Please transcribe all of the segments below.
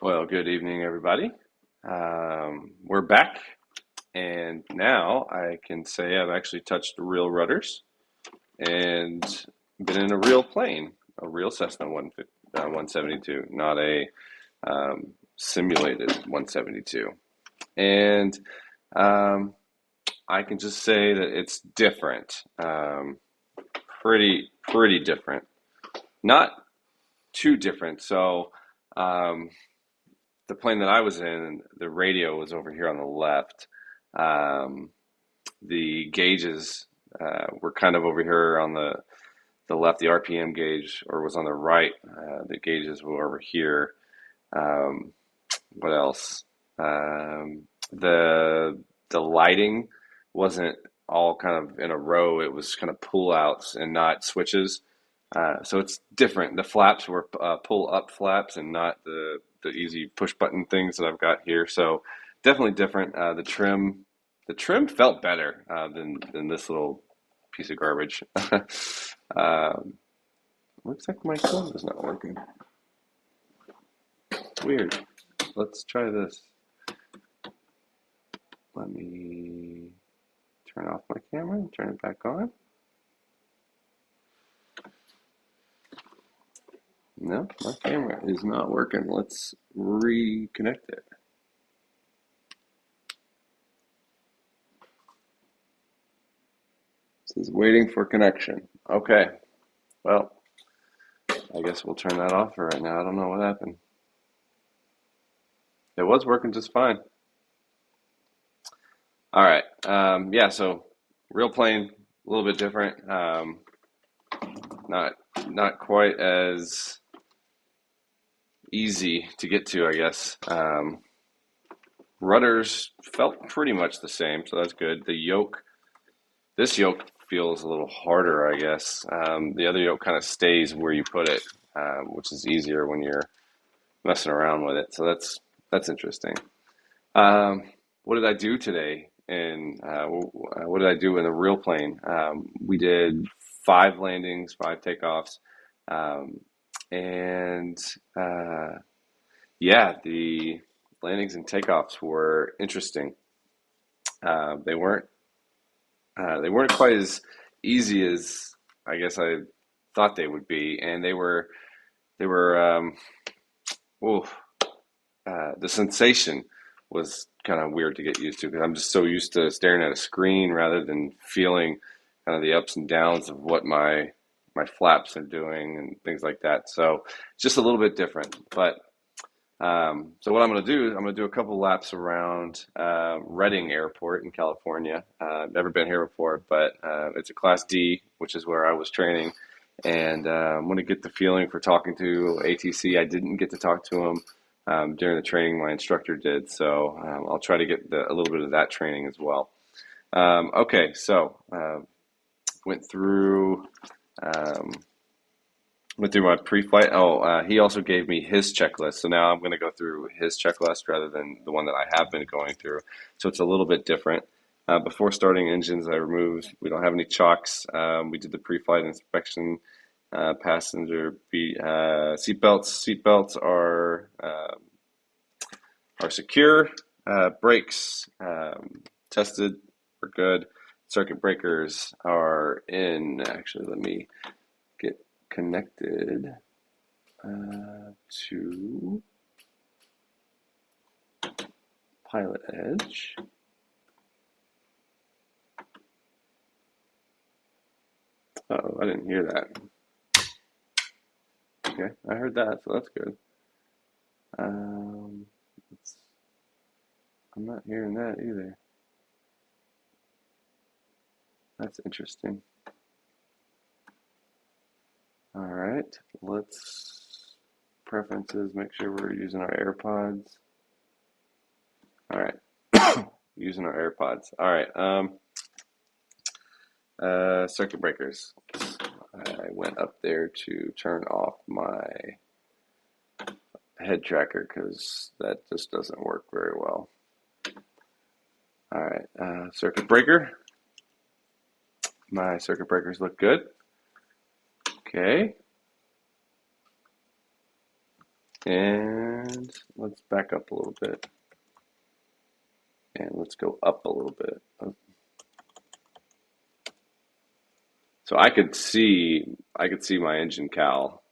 Well, good evening, everybody. We're back, and now I can say I've actually touched real rudders and been in a real plane, a real Cessna 172, not a simulated 172. And I can just say that it's different, pretty different, not too different. So. The plane that I was in, the radio was over here on the left. Um, the gauges were kind of over here on the left. The RPM gauge, or was on the right. The gauges were over here. Um, what else? The lighting wasn't all kind of in a row. It was kind of pull outs and not switches. So it's different. The flaps were pull up flaps and not the easy push button things that I've got here. So definitely different. The trim felt better than this little piece of garbage. um, Looks like my phone is not working. Weird. Let's try this. Let me turn off my camera and turn it back on. Nope, my camera is not working. Let's reconnect it. It says waiting for connection. Okay, well, I guess we'll turn that off for right now. I don't know what happened. It was working just fine. All right, yeah, so real plane, a little bit different. Not quite as easy to get to, I guess. Rudders felt pretty much the same, so that's good. This yoke feels a little harder, I guess. The other yoke kind of stays where you put it, which is easier when you're messing around with it. So that's interesting. What did I do today? And what did I do in a real plane? We did 5 landings, 5 takeoffs, um, and yeah, the landings and takeoffs were interesting. They weren't quite as easy as I guess I thought they would be, and they were oof, the sensation was kind of weird to get used to because I'm just so used to staring at a screen rather than feeling kind of the ups and downs of what my flaps are doing and things like that. So it's just a little bit different. But so what I'm going to do is I'm going to do a couple laps around Redding Airport in California. I've never been here before, but it's a Class D, which is where I was training. And I'm going to get the feeling for talking to ATC. I didn't get to talk to him during the training. My instructor did. So I'll try to get a little bit of that training as well. Okay, so went through... Um, Went through my pre-flight. He also gave me his checklist. So now I'm going to go through his checklist rather than the one that I have been going through. So it's a little bit different. Before starting engines, we don't have any chocks. We did the pre-flight inspection, passenger seatbelts. Seatbelts are secure. Brakes tested. We're good. Circuit breakers are in. Actually, let me get connected to PilotEdge. Oh, I didn't hear that. Okay, I heard that, so that's good. I'm not hearing that either. That's interesting. All right, let's preferences, make sure we're using our AirPods. All right, using our AirPods. All right, circuit breakers. I went up there to turn off my head tracker because that just doesn't work very well. All right, circuit breaker. My circuit breakers look good. Okay. And let's back up a little bit. And let's go up a little bit. So I could see my engine cowl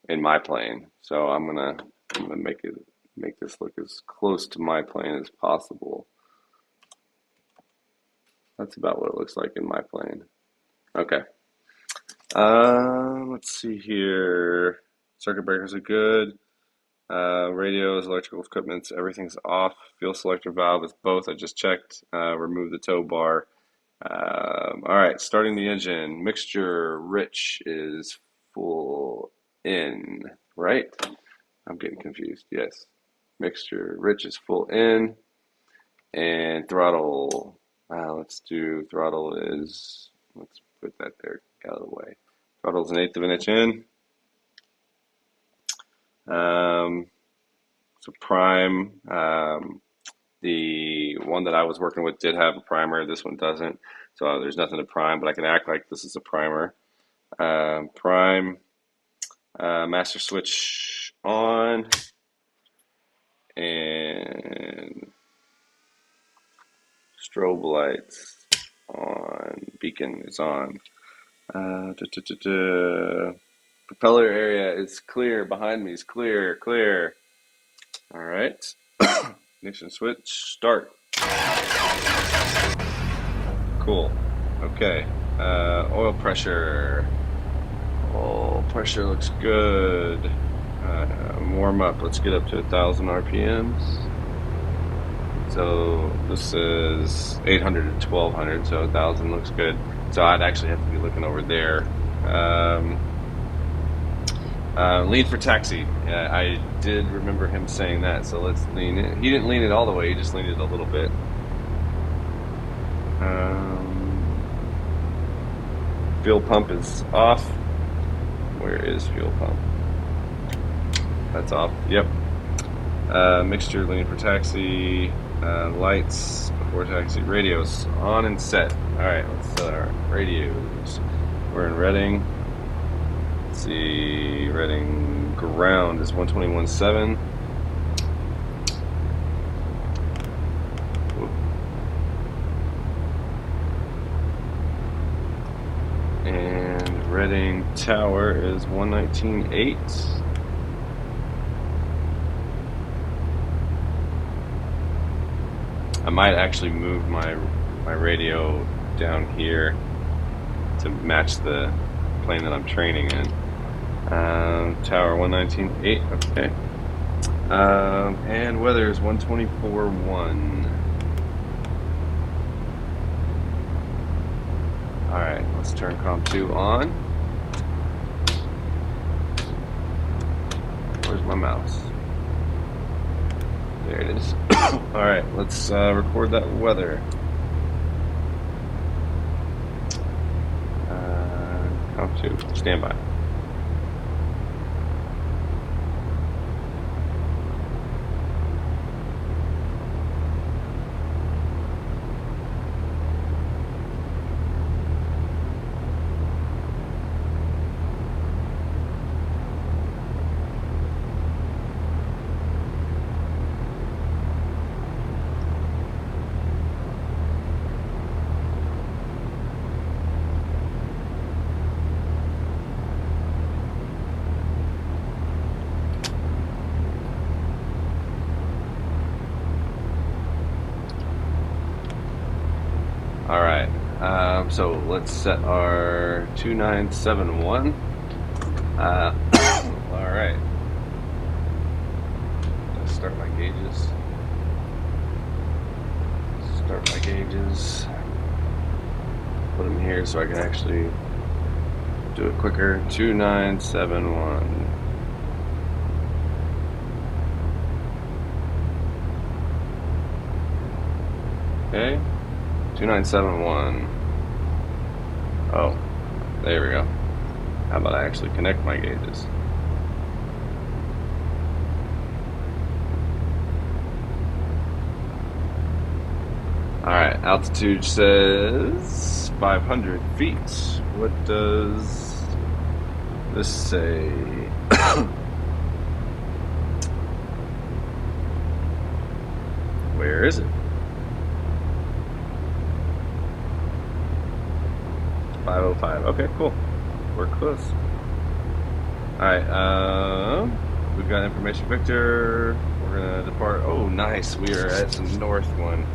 in my plane. So I'm gonna make this look as close to my plane as possible. That's about what it looks like in my plane. Okay. Let's see here. Circuit breakers are good. Radios, electrical equipment, everything's off. Fuel selector valve is both. I just checked. Remove the tow bar. All right, starting the engine. Mixture rich is full in, right? I'm getting confused. Yes. Mixture rich is full in. And throttle. Let's do throttle is, let's put that there out of the way. Throttle's 1/8 of an inch in. So prime, the one that I was working with did have a primer. This one doesn't. So there's nothing to prime, but I can act like this is a primer. Prime, master switch on, and strobe lights on, beacon is on. Propeller area is clear, behind me is clear. All right, ignition switch, start. Cool, okay. Oil pressure looks good. Warm up, let's get up to 1,000 RPMs. So this is 800 to 1200, so 1,000 looks good. So I'd actually have to be looking over there. Lean for taxi. I did remember him saying that, so let's lean it. He didn't lean it all the way, he just leaned it a little bit. Fuel pump is off. Where is fuel pump? That's off, yep. Mixture, lean for taxi. Lights before taxi. Radios on and set. Alright, let's set our radios. We're in Reading. Let's see, Reading ground is 121.7. And Reading tower is 119.8. I might actually move my radio down here to match the plane that I'm training in. Tower 119.8, okay. And weather is 124.1. Alright, let's turn Comp 2 on. Where's my mouse? There it is. Alright, let's record that weather. Comp 2, stand by. Alright, so let's set our 2971. Alright. Let's start my gauges. Put them here so I can actually do it quicker. 2971. Okay. 2971. Oh, there we go. How about I actually connect my gauges? Alright, altitude says 500 feet. What does Let's say where is it? 5:05. Okay, cool. We're close. Alright, we've got information Victor. We're gonna depart. Oh, nice. We are at the north one.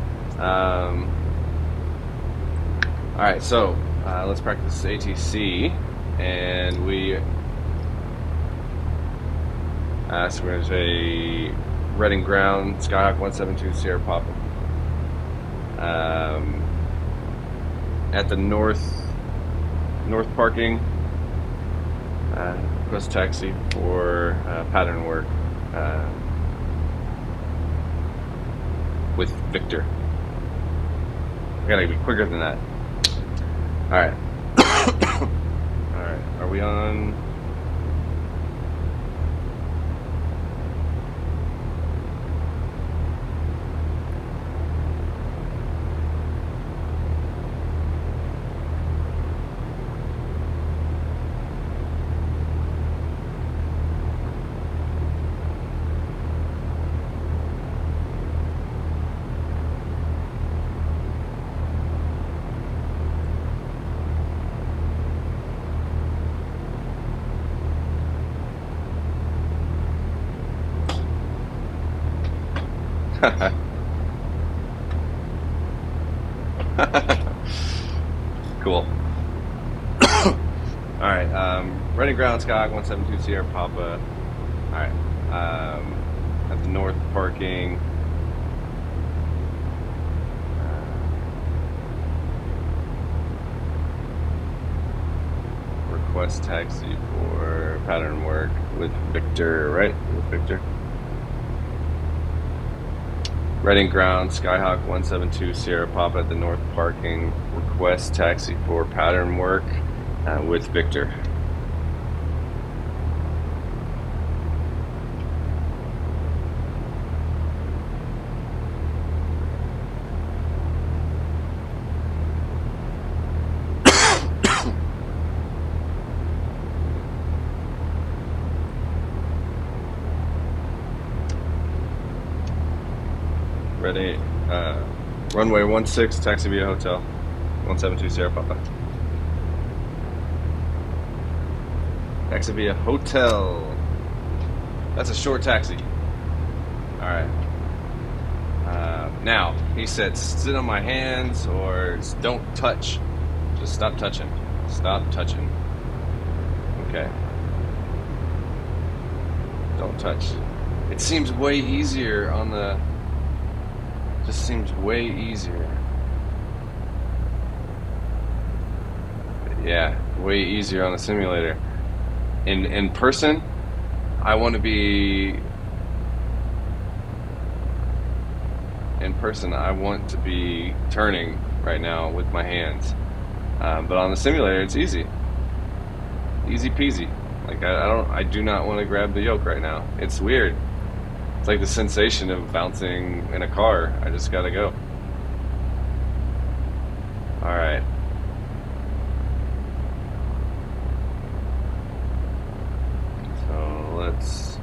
Alright, so let's practice ATC. And so we're gonna say Reading Ground, Skyhawk 172 Sierra Papa. At the north parking, request taxi for pattern work with Victor. I gotta be quicker than that. Alright. Alright, are we on? Cool. Alright, Reading Ground, Skyhawk 172 Sierra Papa. Alright, at the north parking. Request taxi for pattern work with Victor, right? With Victor. Reading Ground, Skyhawk 172 Sierra Papa at the north parking. Request taxi for pattern work with Victor. Ready, runway 16, taxi via hotel, 172 Sierra Papa. Taxi via hotel. That's a short taxi. Alright. Now, he said sit on my hands or don't touch. Just stop touching. Stop touching. Okay. Don't touch. It seems way easier on the... Just seems way easier. Yeah, way easier on the simulator. In person, I want to be... In person, I want to be turning right now with my hands. But on the simulator, it's easy. Easy peasy. Like, I do not want to grab the yoke right now. It's weird. It's like the sensation of bouncing in a car. I just gotta go. Alright. So let's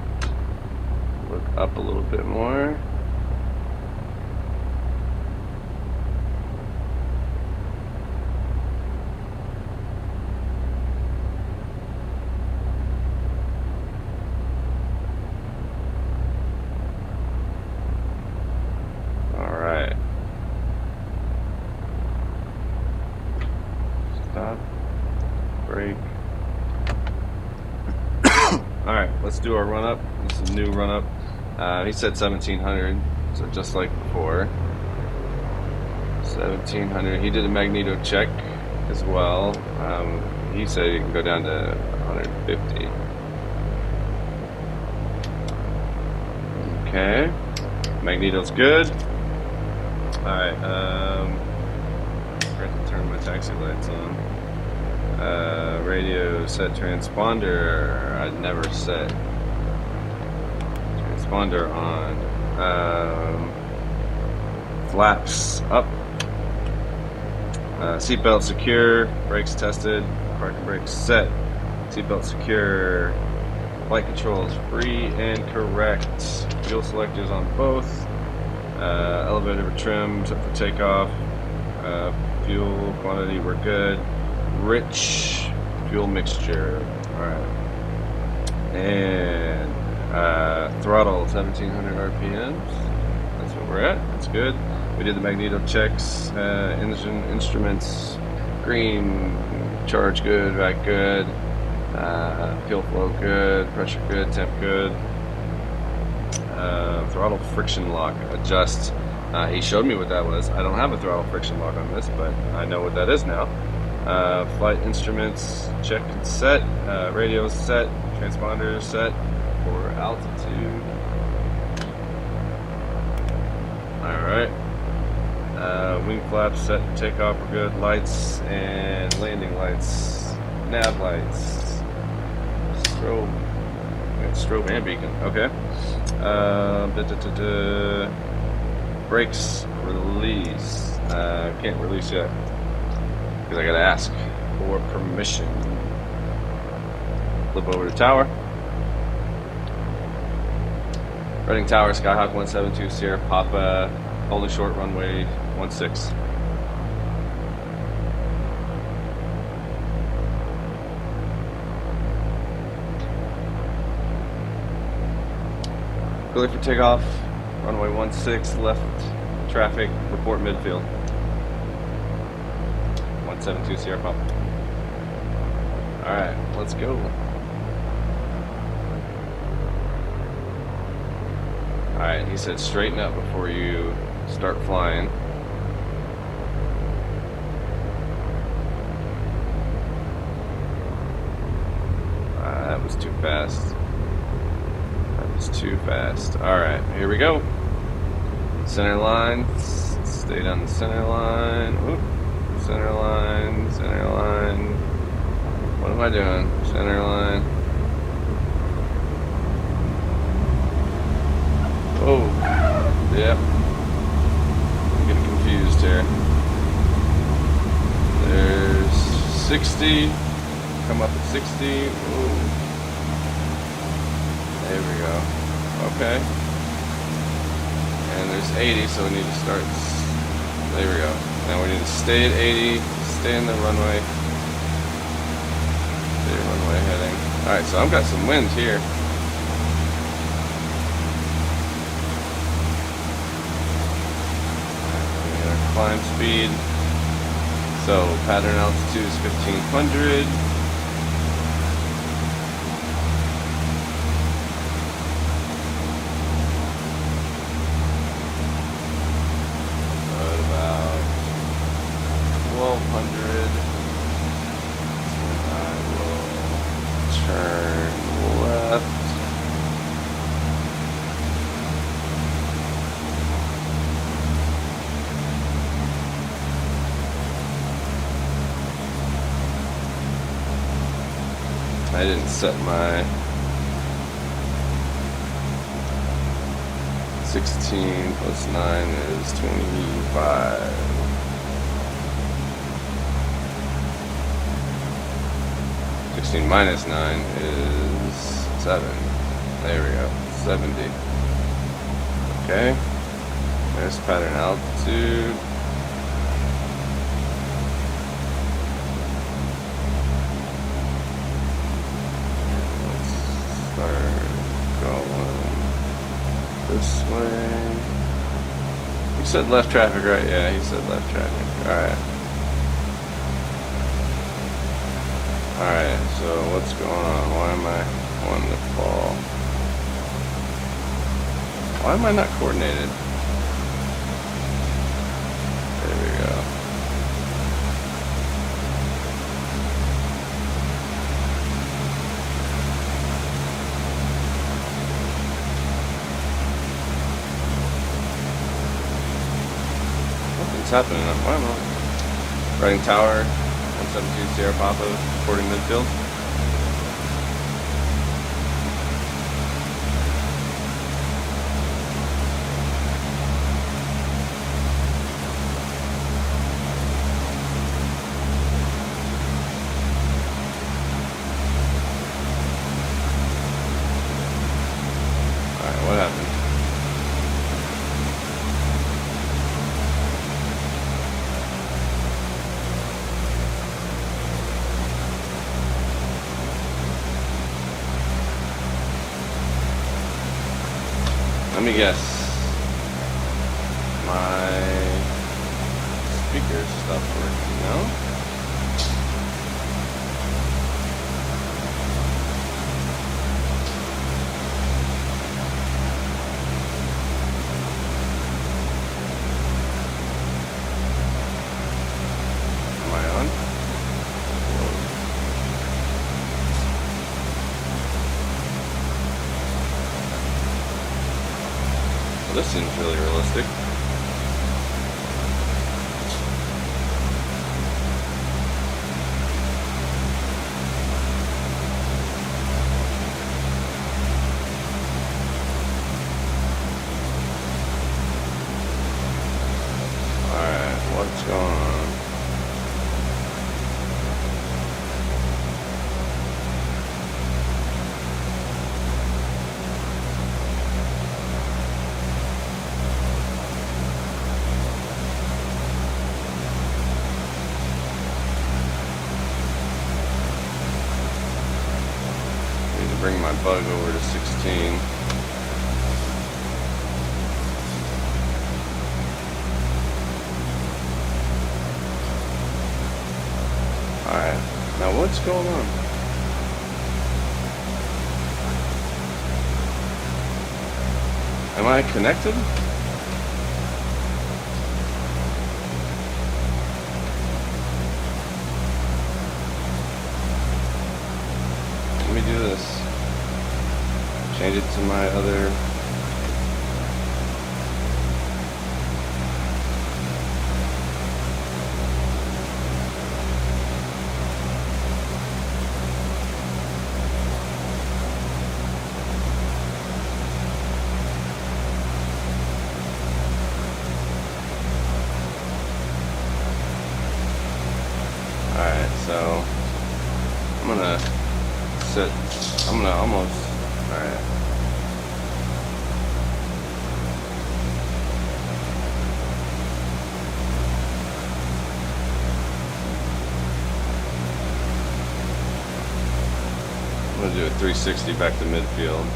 look up a little bit more. Alright, let's do our run up. This is a new run up. He said 1700, so just like before. 1700. He did a magneto check as well. He said you can go down to 150. Okay. Magneto's good. Alright, I forgot to turn my taxi lights on. Radio set transponder. I'd never set transponder on. Flaps up. Seatbelt secure. Brakes tested. Parking brakes set. Seatbelt secure. Flight controls free and correct. Fuel selectors on both. Elevator trimmed for takeoff. Fuel quantity, we're good. Rich fuel mixture. Alright. And throttle 1700 RPMs. That's what we're at. That's good. We did the magneto checks. Engine instruments green. Charge good. Vac good. Fuel flow good. Pressure good. Temp good. Throttle friction lock adjust. He showed me what that was. I don't have a throttle friction lock on this, but I know what that is now. Flight instruments check and set. Radio set. Transponder set for altitude. Alright. Wing flaps set for takeoff. We're good. Lights and landing lights. Nav lights. Strobe. Strobe and beacon. Okay. Brakes release. Can't release yet because I gotta ask for permission. Flip over to tower. Running tower, Skyhawk 172 Sierra Papa, holding short runway 16. Clear for takeoff. Runway 16, left traffic, report midfield. 172 Sierra Papa. Alright, let's go. Alright, he said straighten up before you start flying. That was too fast. Too fast. Alright, here we go. Center line. Stay down the center line. Oop. Center line. Center line. What am I doing? Center line. Oh. Yep. I'm getting confused here. There's 60. Come up at 60. Ooh. There we go. Okay. And there's 80, so we need to start. There we go. Now we need to stay at 80, stay in the runway. Stay runway heading. Alright, so I've got some wind here. Our climb speed. So pattern altitude is 1500. I didn't set my 16 plus 9 is 25. 16 minus 9 is 7. There we go. 70. Okay. There's pattern altitude. This way. He said left traffic, right? Yeah, he said left traffic. Alright. Alright, so what's going on? Why am I wanting to fall? Why am I not coordinated? There we go. What's happening? Why am I riding tower 172 Sierra Papa, reporting midfield? Let me guess. My speaker stopped working, no? Am I on? Well, this seems really realistic. What's going on? Need to bring my bug over to 16. Alright, now what's going on? Am I connected? Let me do this. Change it to my other... Alright, so I'm gonna almost, alright. I'm gonna do a 360 back to midfield.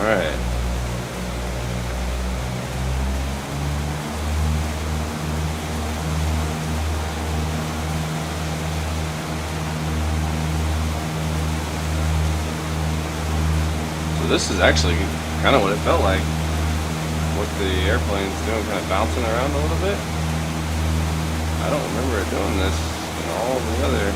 Alright. So this is actually kind of what it felt like. What the airplane's doing, kind of bouncing around a little bit. I don't remember it doing this in all the other.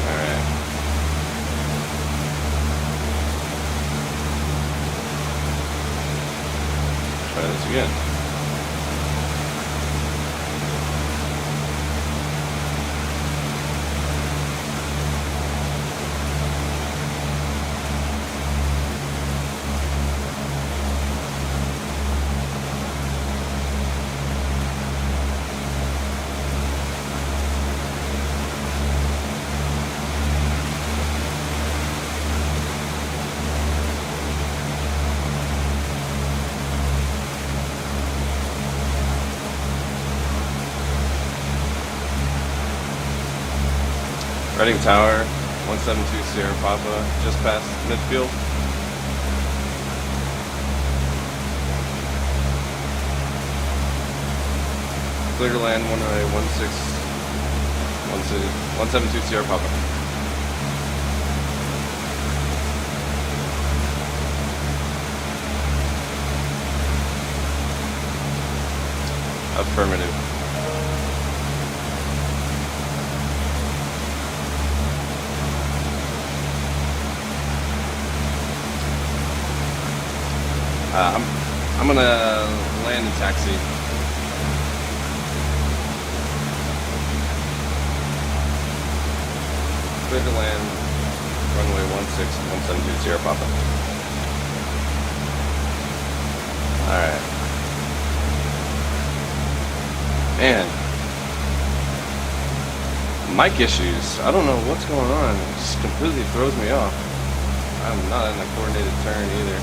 Alright. Try this again. Reading Tower, 172 Sierra Papa, just past midfield. Clear to land, 172 Sierra Papa. Affirmative. I'm gonna land and taxi. Clear to land, runway 172 Sierra Papa. Alright. Man. Mic issues. I don't know what's going on. It just completely throws me off. I'm not in a coordinated turn either.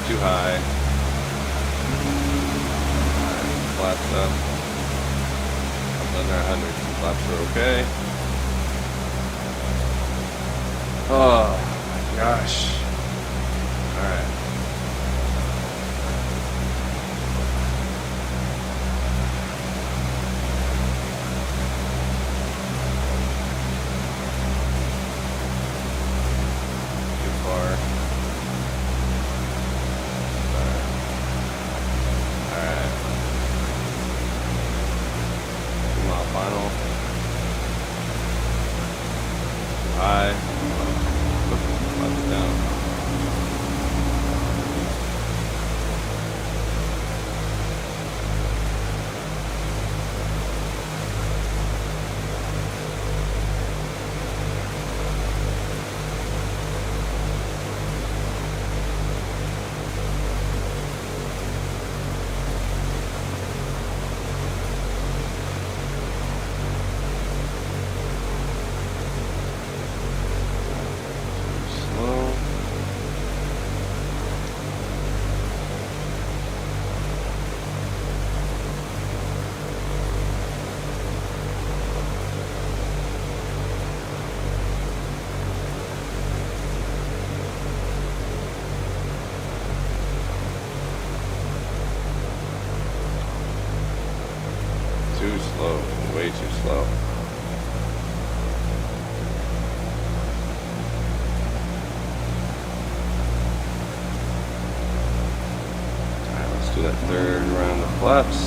Too high. Flaps up. Up under 100. Flaps are okay. Oh my gosh. Alright. Too far. Final. High. Flaps down. Too slow, way too slow. Alright, let's do that third round of flaps.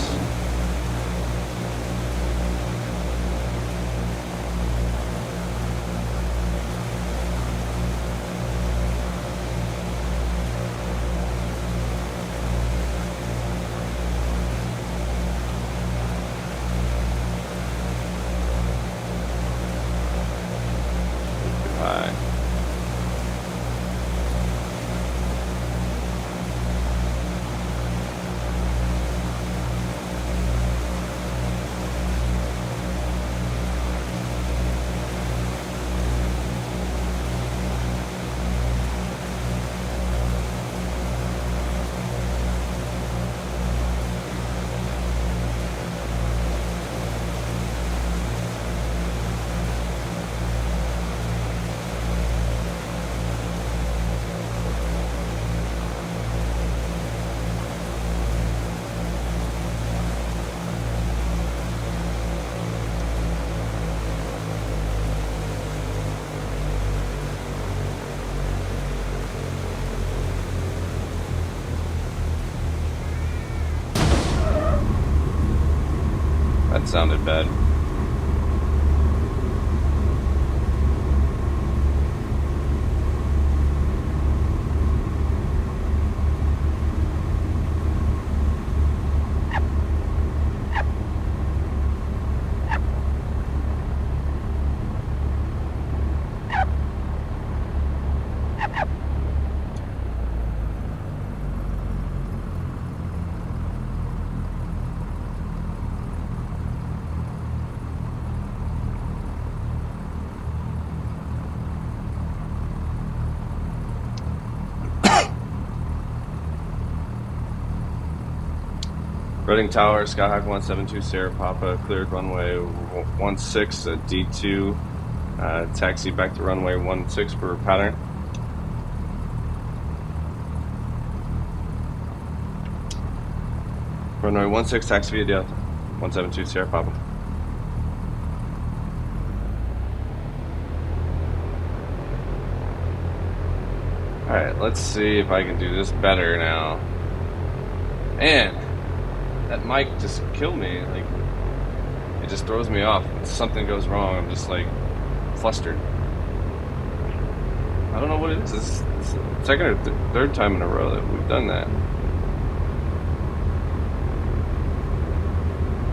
sounded bad. Reading Tower, Skyhawk 172, Sierra Papa, cleared runway 16 at D2. Taxi back to runway 16 for pattern. Runway 16, taxi via Delta, 172, Sierra Papa. Alright, let's see if I can do this better now. Man, that mic just killed me. Like, it just throws me off. When something goes wrong, I'm just like flustered. I don't know what it is. It's the second or third time in a row that we've done that.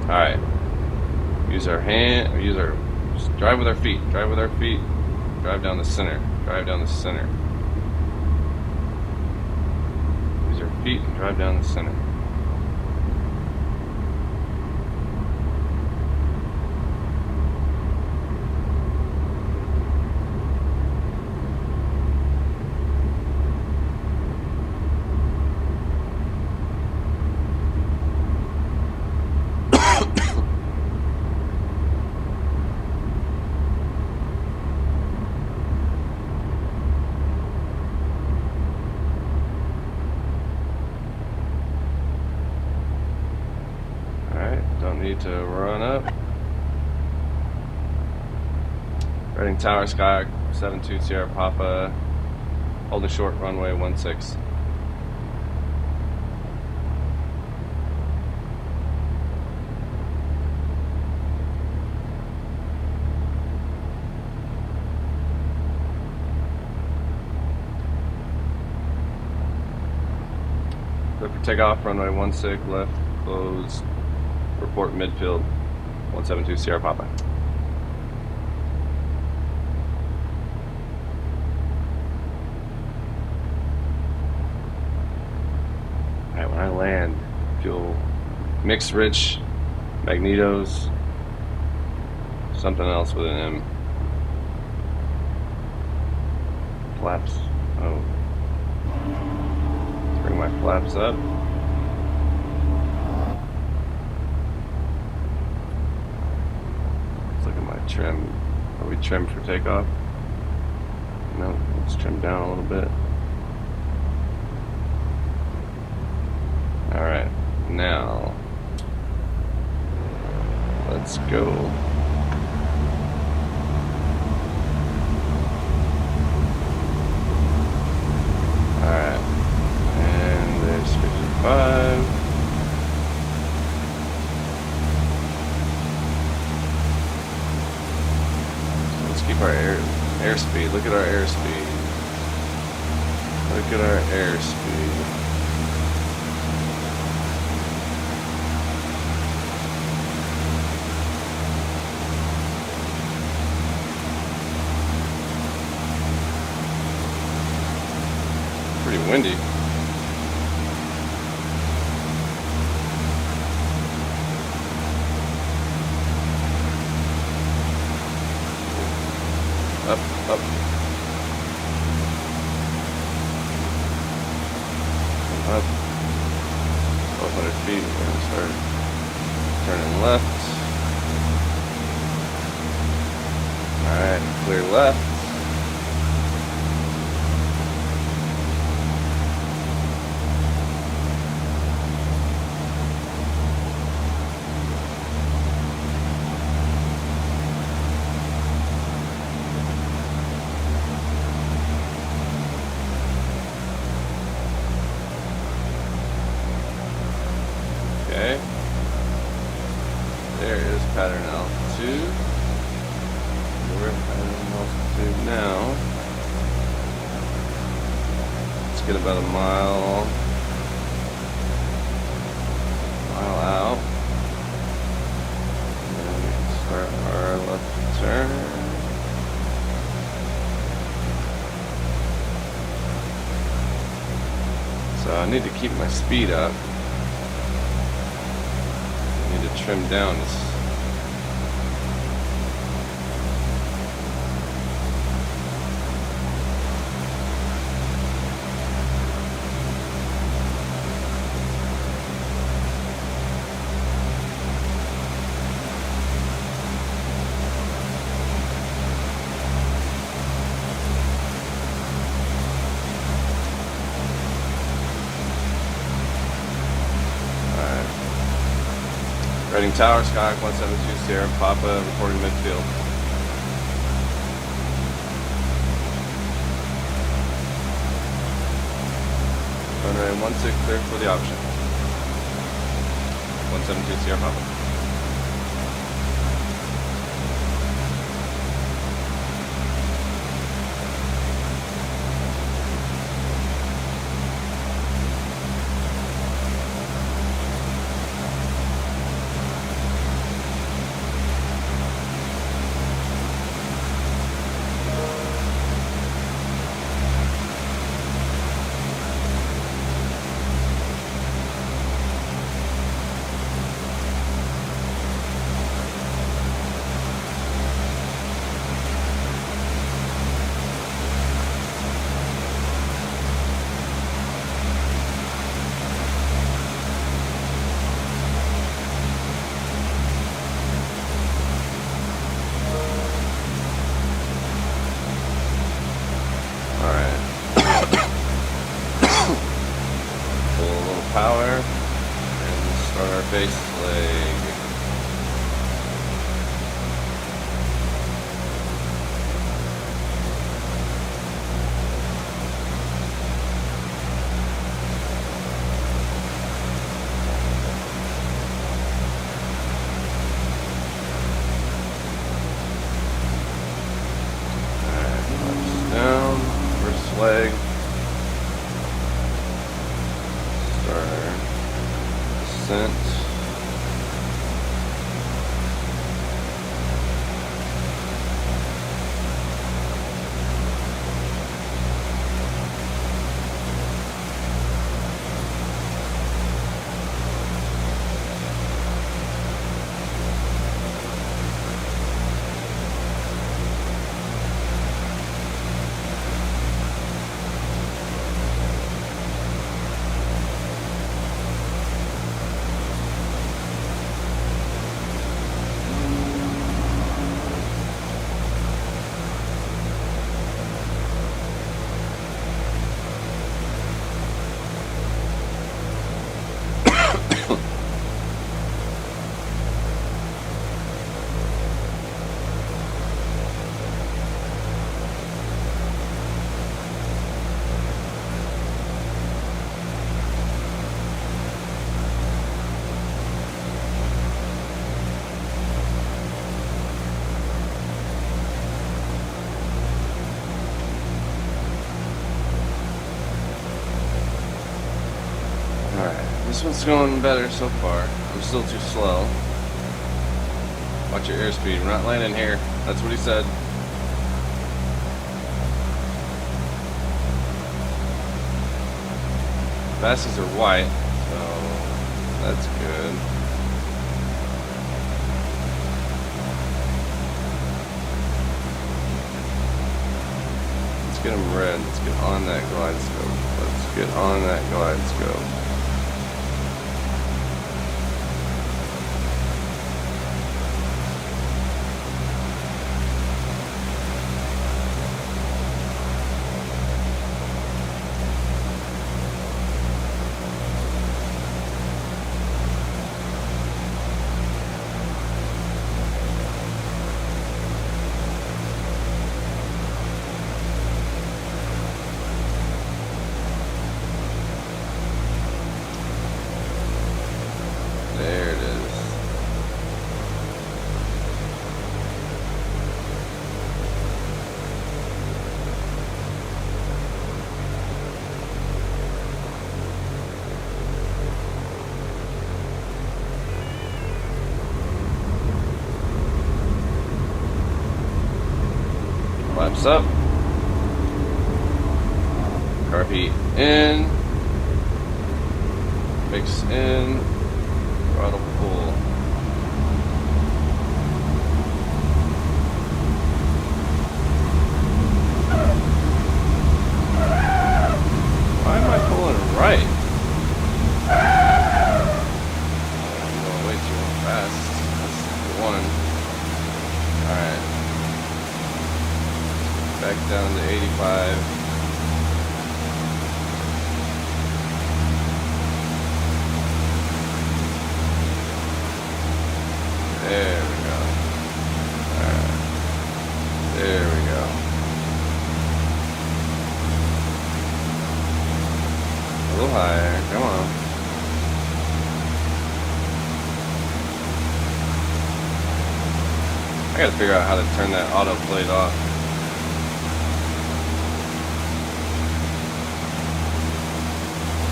Alright. Use our hand, just drive with our feet. Drive with our feet. Drive down the center. Drive down the center. Use our feet and drive down the center. Need to run up. Reading Tower, Skyhawk 72, Sierra Papa, holding short runway 16. Clear for takeoff, runway 16, left, closed. Report midfield, 172 Sierra Papa. Alright, when I land, fuel mix rich, magnetos, something else with an M. Flaps. Oh. Let's bring my flaps up. Trim. Are we trimmed for takeoff? No, let's trim down a little bit. Alright, now let's go. Alright, and there's 55. Keep our airspeed. Look at our airspeed. Look at our airspeed. Pretty windy. Up, up. Up. 1,200 feet. We're going to start turning left. Alright, clear left. Okay. There it is. get about a mile out. And then we can start our left turn. So I need to keep my speed up. I need to trim down this. Reading tower, Skyhawk 172 Sierra, Papa, reporting midfield. Runway 16 cleared for the option. 172 Sierra, Papa. Power and start our base leg. Alright, down, first leg. Descent. This one's going better so far. I'm still too slow. Watch your airspeed. We're not landing here. That's what he said. Bassies are white, so that's good. Let's get them red. Let's get on that glide scope. Let's get on that glide scope. this up. Carb heat in. Mix in. Throttle pull. Why am I pulling right? I'm going way too fast. That's the one. Alright. Back down to 85. There we go. Alright. There we go. A little higher. Come on. I gotta figure out how to turn that autoplate off.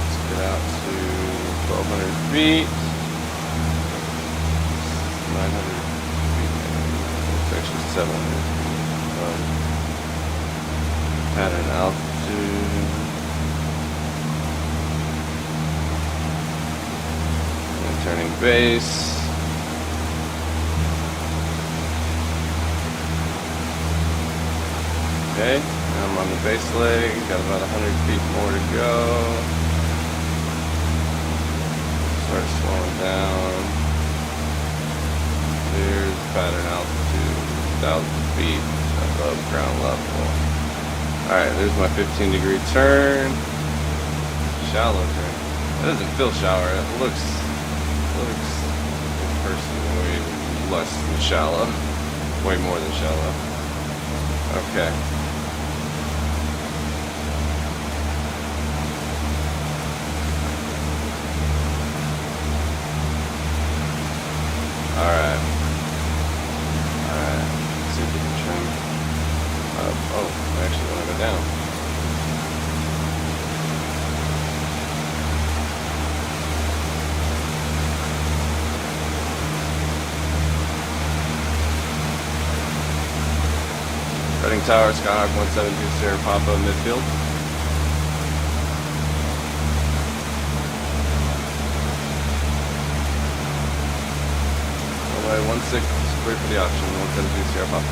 Let's get out to 1,200 feet. 900 feet. It's actually 700 feet. Pattern altitude. And turning base. Okay, I'm on the base leg. Got about 100 feet more to go. Start slowing down. There's pattern altitude, 1,000 feet above ground level. Alright, there's my 15-degree turn. Shallow turn. It doesn't feel shallow. It looks in person way less than shallow. Way more than shallow. Okay. Alright. Let's see if we can trim up. Oh, I actually want to go down. Reading tower, Skyhawk 172 Sierra Papa midfield. Runway 16, clear for the option, 172 Sierra Papa.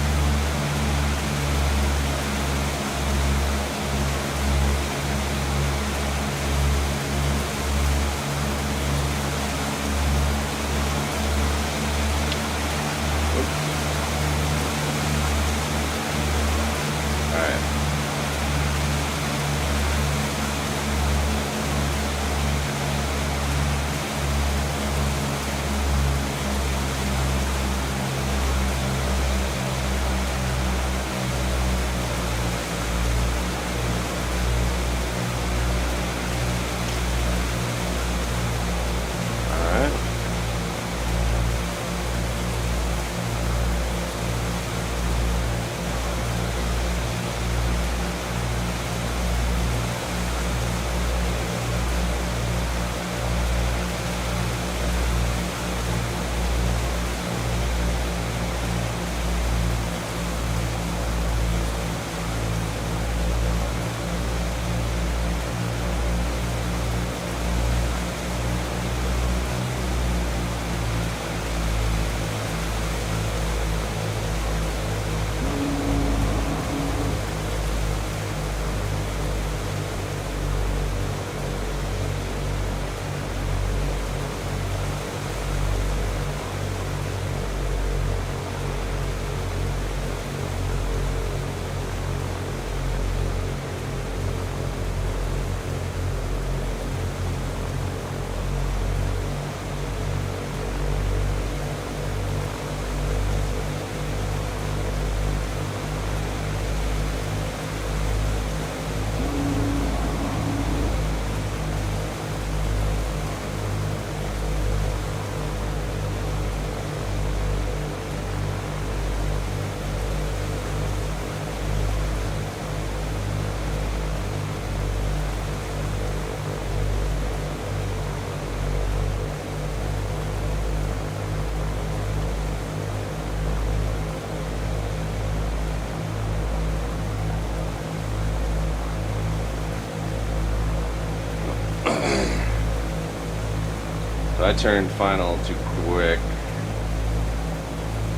So I turned final too quick.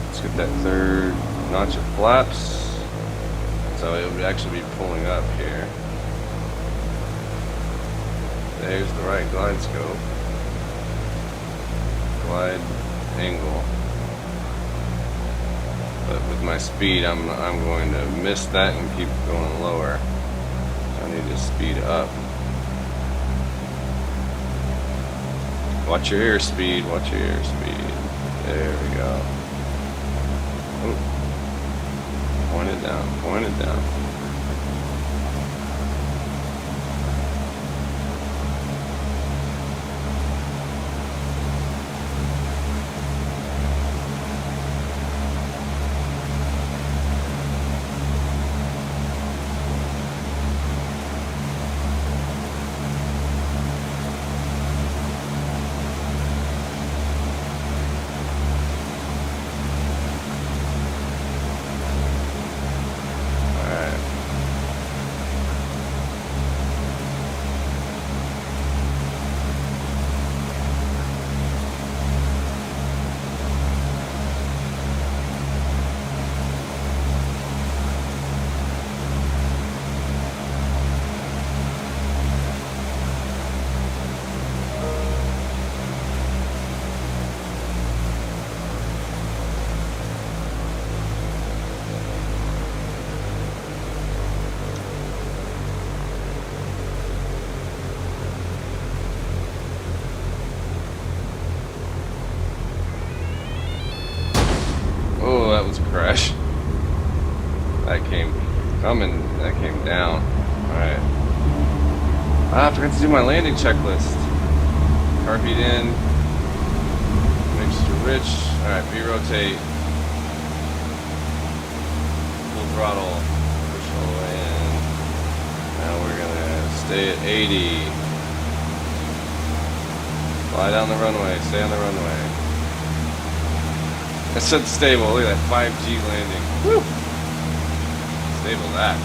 Let's get that third notch of flaps. So it would actually be pulling up here. There's the right glide scope. Glide angle. But with my speed, I'm going to miss that and keep going lower. So I need to speed up. Watch your airspeed, watch your airspeed. There we go. Oh. Point it down, point it down. Oh, that was a crash. That came coming, that came down. Alright. I forgot to do my landing checklist. Car feed in. Mixture rich. Alright, V-rotate. Full throttle. Push all the way in. Now we're gonna stay at 80. Fly down the runway, stay on the runway. It said stable. Look at that 5G landing. Woo! Stable that.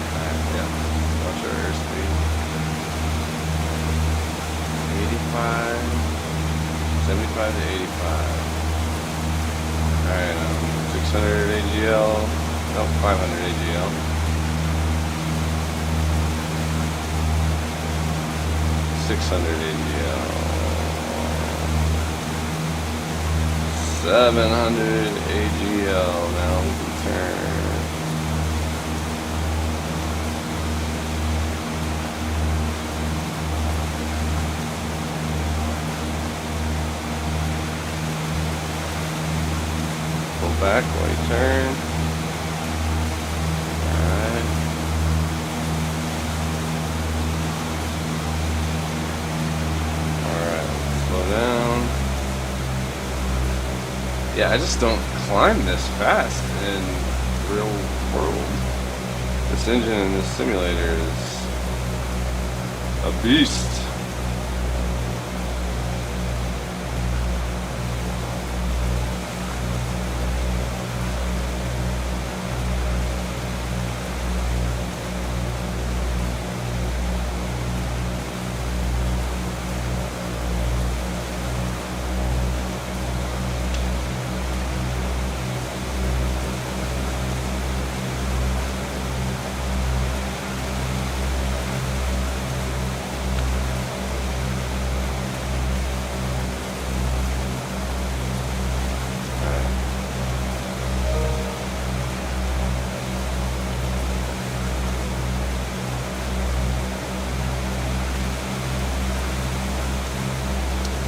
Alright, yeah. Watch our airspeed. 85. 75 to 85. Alright, 600 AGL. No, 500 AGL. 600 AGL, 700 AGL, now we can turn. Pull back while you turn. Down. Yeah, I just don't climb this fast in the real world. This engine in this simulator is a beast.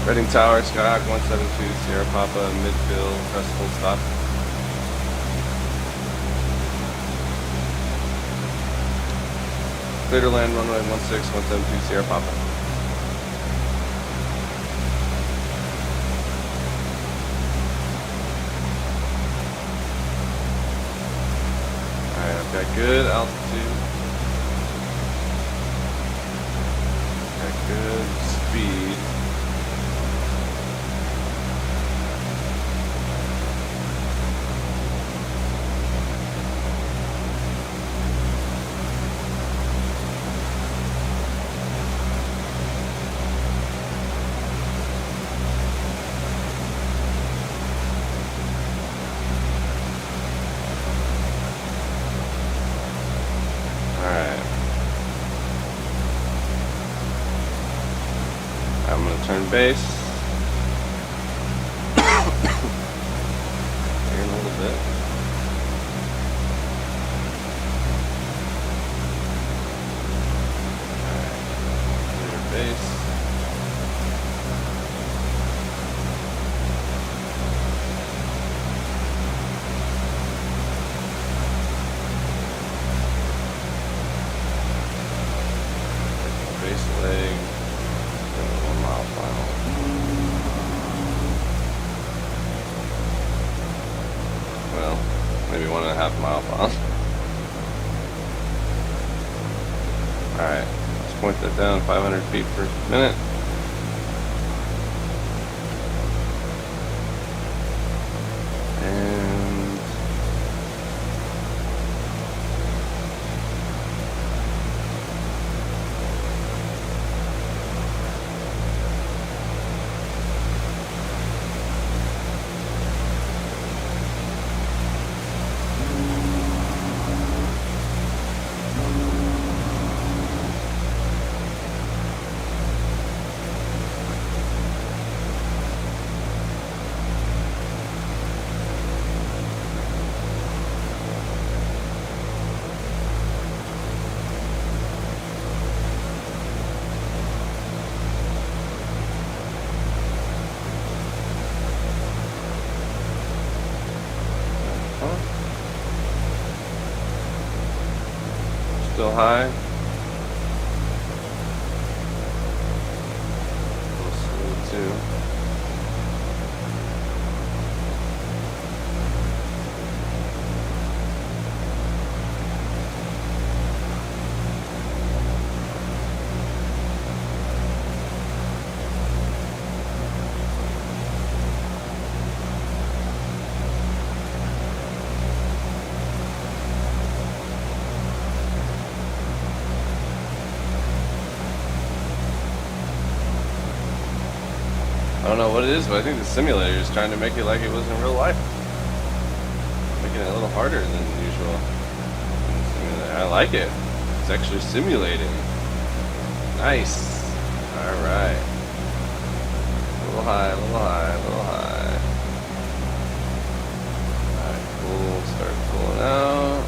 Reading Tower, Skyhawk 172, Sierra Papa, midfield, press full stop. Clear to land, runway 16, 172, Sierra Papa. Alright, I've got good altitude. Got good speed. base. Here in a little bit. Alright, base. Base leg. 1 mile final. Well, maybe 1.5 mile final. Alright, let's point that down 500 feet per minute. And still high. Slow too. I don't know what it is, but I think the simulator is trying to make it like it was in real life. Making it a little harder than usual. I like it. It's actually simulating. Nice. Alright. A little high, a little high, a little high. Alright, cool. Start pulling out.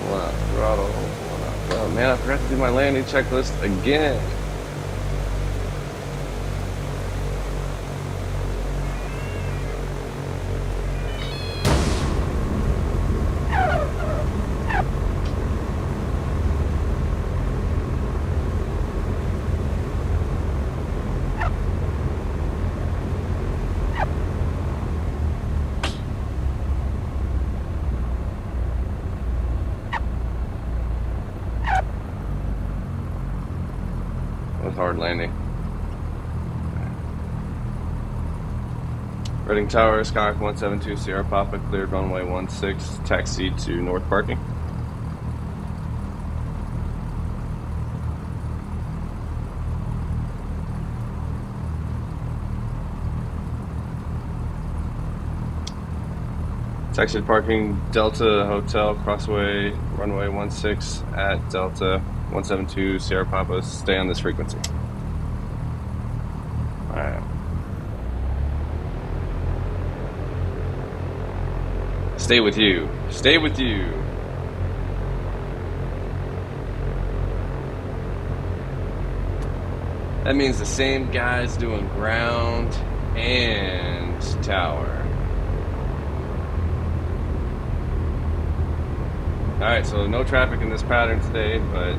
Pull out throttle. Pull out. Oh man, I forgot to do my landing checklist again. Hard landing. Reading Tower, Skyhawk 172, Sierra Papa, cleared runway 16, taxi to north parking. Taxi to parking, Delta Hotel, crossway, runway 16 at Delta 172, Sierra Papa, stay on this frequency. Alright. Stay with you. Stay with you. That means the same guy's doing ground and tower. Alright, so no traffic in this pattern today, but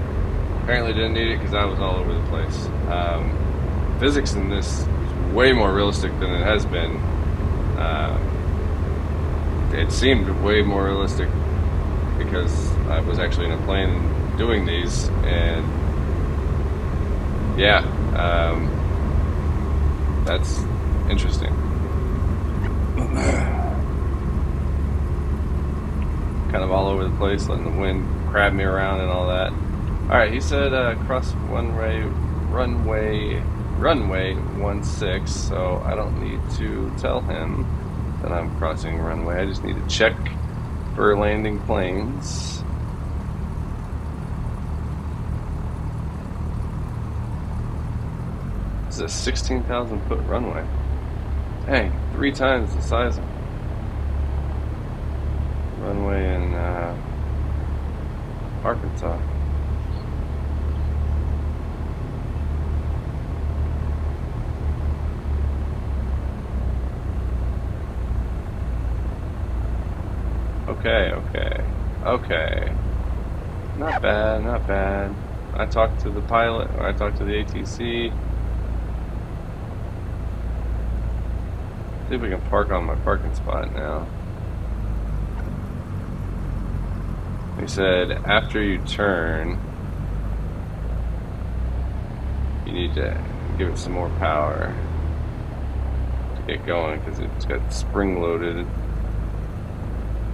apparently didn't need it because I was all over the place. Physics in this is way more realistic than it has been. It seemed way more realistic because I was actually in a plane doing these, and yeah, that's interesting. Kind of all over the place, letting the wind grab me around and all that. Alright, he said cross runway 16, so I don't need to tell him that I'm crossing runway. I just need to check for landing planes. This is a 16,000 foot runway. Dang, 3 times the size of runway in Arkansas. Okay. Not bad, not bad. I talked to the pilot, or I talked to the ATC. See if we can park on my parking spot now. He said after you turn, you need to give it some more power to get going because it's got spring loaded.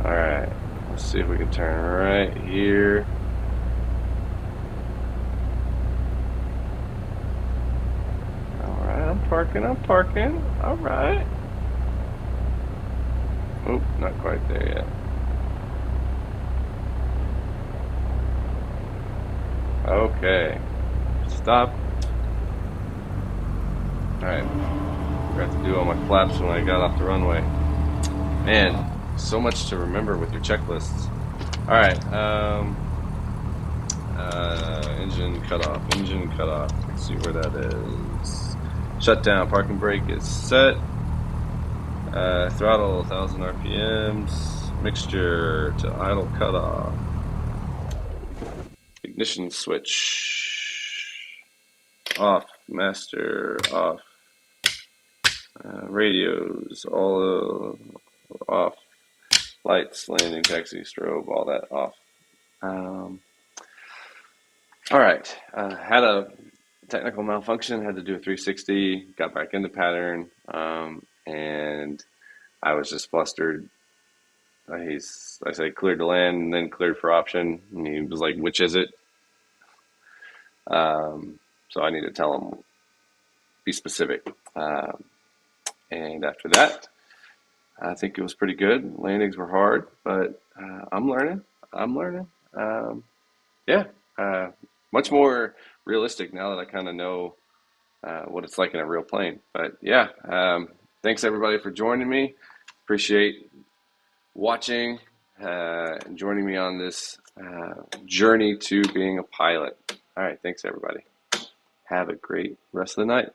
Alright, let's see if we can turn right here. Alright, I'm parking. Alright. Oh, not quite there yet. Okay. Stop. Alright. Forgot to do all my flaps when I got off the runway. Man, so much to remember with your checklists. Alright, engine cutoff. Let's see where that is. Shutdown, parking brake is set. Throttle 1000 RPMs. Mixture to idle cutoff. Ignition switch. Off, master, off. Radios, all off. Lights, landing, taxi, strobe, all that off. Alright, had a technical malfunction, had to do a 360, got back into pattern, and I was just flustered. I said cleared to land and then cleared for option, and he was like, which is it? So I need to tell him, be specific. And after that, I think it was pretty good. Landings were hard, but I'm learning. Yeah, much more realistic now that I kind of know what it's like in a real plane. But yeah, thanks everybody for joining me. Appreciate watching and joining me on this journey to being a pilot. All right, thanks everybody. Have a great rest of the night.